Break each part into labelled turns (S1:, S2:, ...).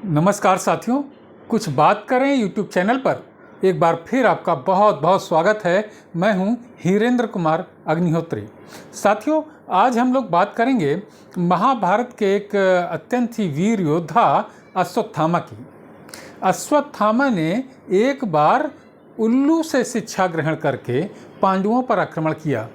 S1: नमस्कार साथियों, कुछ बात करें यूट्यूब चैनल पर एक बार फिर आपका बहुत बहुत स्वागत है। मैं हूं हीरेंद्र कुमार अग्निहोत्री। साथियों, आज हम लोग बात करेंगे महाभारत के एक अत्यंत ही वीर योद्धा अश्वत्थामा की। अश्वत्थामा ने एक बार उल्लू से शिक्षा ग्रहण करके पांडवों पर आक्रमण किया।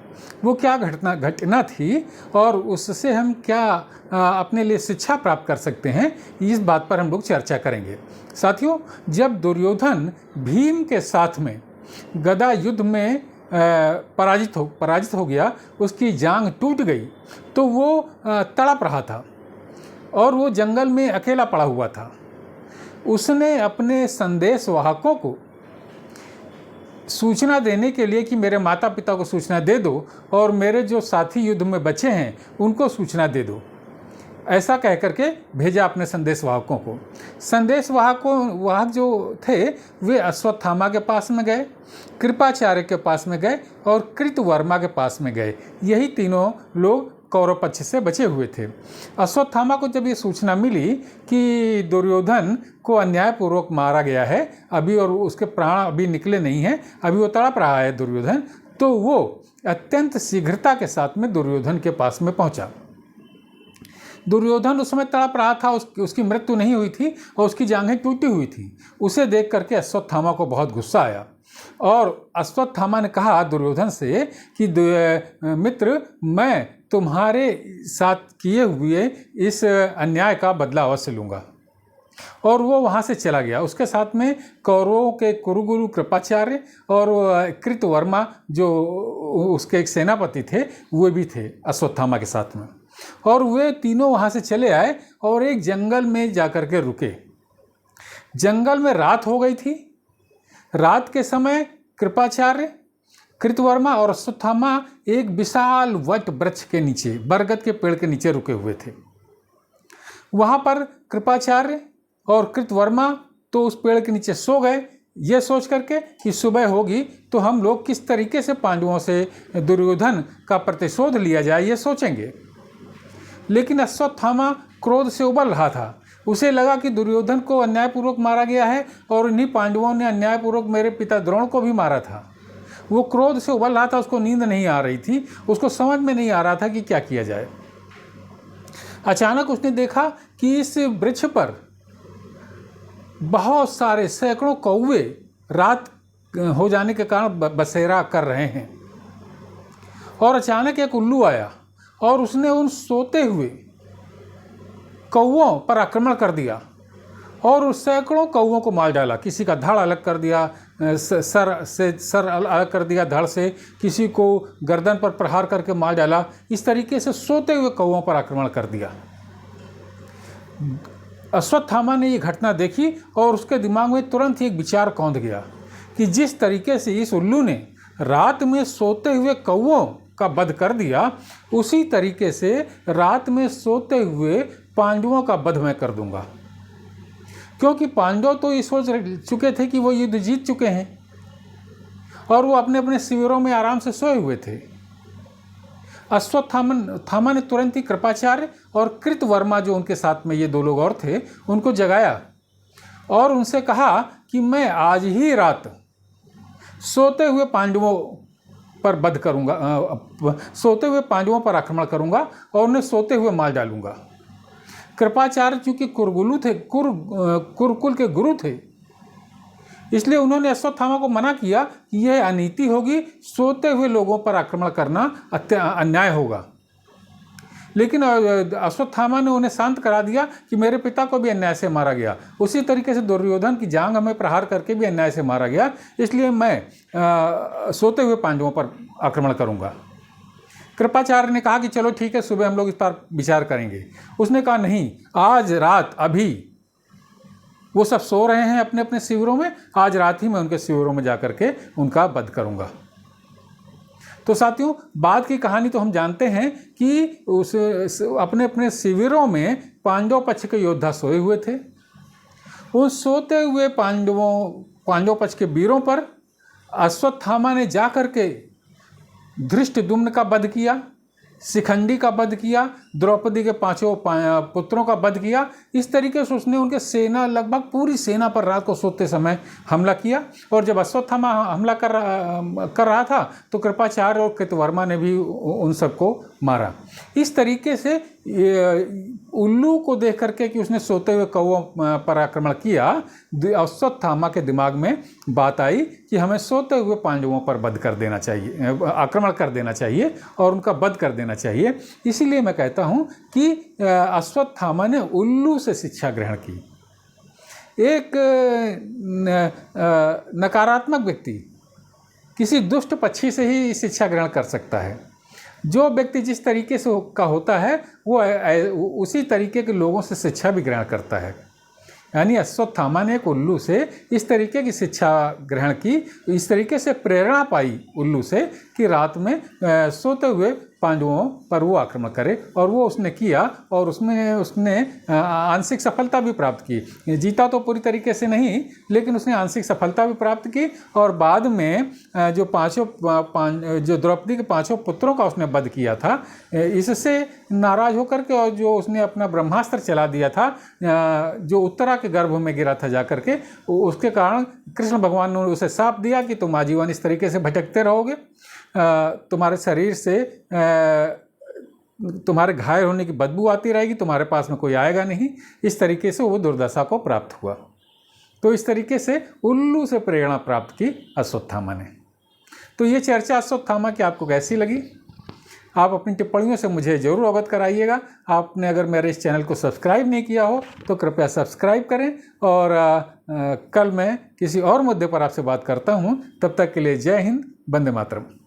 S1: वो क्या घटना थी और उससे हम क्या अपने लिए शिक्षा प्राप्त कर सकते हैं, इस बात पर हम लोग चर्चा करेंगे। साथियों, जब दुर्योधन भीम के साथ में गदा युद्ध में पराजित हो गया, उसकी जांघ टूट गई, तो वो तड़प रहा था और वो जंगल में अकेला पड़ा हुआ था। उसने अपने संदेशवाहकों को सूचना देने के लिए कि मेरे माता पिता को सूचना दे दो और मेरे जो साथी युद्ध में बचे हैं उनको सूचना दे दो, ऐसा कह करके भेजा अपने संदेशवाहकों को। संदेशवाहक जो थे वे अश्वत्थामा के पास में गए, कृपाचार्य के पास में गए और कृतवर्मा के पास में गए। यही तीनों लोग कौरव पक्ष से बचे हुए थे। अश्वत्थामा को जब ये सूचना मिली कि दुर्योधन को अन्यायपूर्वक मारा गया है अभी और उसके प्राण अभी निकले नहीं हैं, अभी वो तड़प रहा है दुर्योधन, तो वो अत्यंत शीघ्रता के साथ में दुर्योधन के पास में पहुंचा। दुर्योधन उस समय तड़प रहा था, उसकी मृत्यु नहीं हुई थी और उसकी जांघें टूटी हुई थी। उसे देख करके अश्वत्थामा को बहुत गुस्सा आया और अश्वत्थामा ने कहा दुर्योधन से कि मित्र, मैं तुम्हारे साथ किए हुए इस अन्याय का बदला अवश्य लूँगा। और वो वहाँ से चला गया। उसके साथ में कौरवों के कुरुगुरु कृपाचार्य और कृतवर्मा जो उसके एक सेनापति थे वो भी थे अश्वत्थामा के साथ में। और वे तीनों वहाँ से चले आए और एक जंगल में जाकर के रुके। जंगल में रात हो गई थी। रात के समय कृपाचार्य, कृतवर्मा और अश्वत्थामा एक विशाल वट वृक्ष के नीचे, बरगद के पेड़ के नीचे रुके हुए थे। वहाँ पर कृपाचार्य और कृतवर्मा तो उस पेड़ के नीचे सो गए, ये सोच करके कि सुबह होगी तो हम लोग किस तरीके से पांडवों से दुर्योधन का प्रतिशोध लिया जाए ये सोचेंगे। लेकिन अश्वत्थामा क्रोध से उबल रहा था। उसे लगा कि दुर्योधन को अन्यायपूर्वक मारा गया है और इन्हीं पांडवों ने अन्यायपूर्वक मेरे पिता द्रोण को भी मारा था। वो क्रोध से उबल रहा था, उसको नींद नहीं आ रही थी, उसको समझ में नहीं आ रहा था कि क्या किया जाए। अचानक उसने देखा कि इस वृक्ष पर बहुत सारे सैकड़ों कौवे रात हो जाने के कारण बसेरा कर रहे हैं। और अचानक एक उल्लू आया और उसने उन सोते हुए कौवों पर आक्रमण कर दिया और उस सैकड़ों कौवों को मार डाला। किसी का धड़ अलग कर दिया, सर अलग कर दिया धड़ से, किसी को गर्दन पर प्रहार करके मार डाला। इस तरीके से सोते हुए कौवों पर आक्रमण कर दिया। अश्वत्थामा ने ये घटना देखी और उसके दिमाग में तुरंत ही एक विचार कौंध गया कि जिस तरीके से इस उल्लू ने रात में सोते हुए कौवों का वध कर दिया, उसी तरीके से रात में सोते हुए पांडवों का वध मैं कर दूंगा। क्योंकि पांडव तो ये सोच चुके थे कि वो युद्ध जीत चुके हैं और वो अपने अपने शिविरों में आराम से सोए हुए थे। अश्वत्थामा ने तुरंत ही कृपाचार्य और कृतवर्मा, जो उनके साथ में ये दो लोग और थे, उनको जगाया और उनसे कहा कि मैं आज ही रात सोते हुए पांडवों पर वध करूंगा, सोते हुए पांडवों पर आक्रमण करूंगा और उन्हें सोते हुए मार डालूंगा। कृपाचार्य चूंकि कुरुकुल के गुरु थे, इसलिए उन्होंने अश्वत्थामा को मना किया कि यह अनीति होगी, सोते हुए लोगों पर आक्रमण करना अन्याय होगा। लेकिन अश्वत्थामा ने उन्हें शांत करा दिया कि मेरे पिता को भी अन्याय से मारा गया, उसी तरीके से दुर्योधन की जांघ हमें प्रहार करके भी अन्याय से मारा गया, इसलिए मैं सोते हुए पांडवों पर आक्रमण करूंगा। कृपाचार्य ने कहा कि चलो ठीक है, सुबह हम लोग इस पर विचार करेंगे। उसने कहा नहीं, आज रात अभी वो सब सो रहे हैं अपने अपने शिविरों में, आज रात ही मैं उनके शिविरों में जाकर के उनका वध करूंगा। तो साथियों, बाद की कहानी तो हम जानते हैं कि अपने अपने शिविरों में पांडव पक्ष के योद्धा सोए हुए थे। उन सोते हुए पांडव पक्ष के वीरों पर अश्वत्थामा ने जाकर के धृष्टद्युम्न का वध किया। शिखंडी का वध किया, द्रौपदी के पांचों पुत्रों का वध किया। इस तरीके से उसने उनके सेना, लगभग पूरी सेना पर रात को सोते समय हमला किया। और जब अश्वत्थामा हमला कर रहा था तो कृपाचार्य और कृतवर्मा ने भी उन सबको मारा। इस तरीके से उल्लू को देख करके कि उसने सोते हुए कौओं पर आक्रमण किया, अश्वत्थामा के दिमाग में बात आई कि हमें सोते हुए पांडवों पर वध कर देना चाहिए, आक्रमण कर देना चाहिए और उनका वध कर देना चाहिए। इसीलिए मैं कहता हूँ कि अश्वत्थामा ने उल्लू से शिक्षा ग्रहण की। एक नकारात्मक व्यक्ति किसी दुष्ट पक्षी से ही शिक्षा ग्रहण कर सकता है। जो व्यक्ति जिस तरीके से का होता है वो उसी तरीके के लोगों से शिक्षा भी ग्रहण करता है। यानी अश्वत्थामा ने एक उल्लू से इस तरीके की शिक्षा ग्रहण की, इस तरीके से प्रेरणा पाई उल्लू से कि रात में सोते हुए पांडवों पर वो आक्रमण करे, और वो उसने किया और उसने आंशिक सफलता भी प्राप्त की। जीता तो पूरी तरीके से नहीं, लेकिन उसने आंशिक सफलता भी प्राप्त की। और बाद में जो द्रौपदी के पांचों पुत्रों का उसने वध किया था, इससे नाराज होकर के, और जो उसने अपना ब्रह्मास्त्र चला दिया था जो उत्तरा के गर्भ में गिरा था जाकर के, उसके कारण कृष्ण भगवान ने उसे शाप दिया कि तुम आजीवन इस तरीके से भटकते रहोगे, तुम्हारे शरीर से तुम्हारे घायल होने की बदबू आती रहेगी, तुम्हारे पास में कोई आएगा नहीं। इस तरीके से वो दुर्दशा को प्राप्त हुआ। तो इस तरीके से उल्लू से प्रेरणा प्राप्त की अश्वत्थामा ने। तो ये चर्चा अश्वत्थामा की आपको कैसी लगी? आप अपनी टिप्पणियों से मुझे ज़रूर अवगत कराइएगा। आपने अगर मेरे इस चैनल को सब्सक्राइब नहीं किया हो तो कृपया सब्सक्राइब करें, और कल मैं किसी और मुद्दे पर आपसे बात करता हूँ। तब तक के लिए जय हिंद, वंदे मातरम।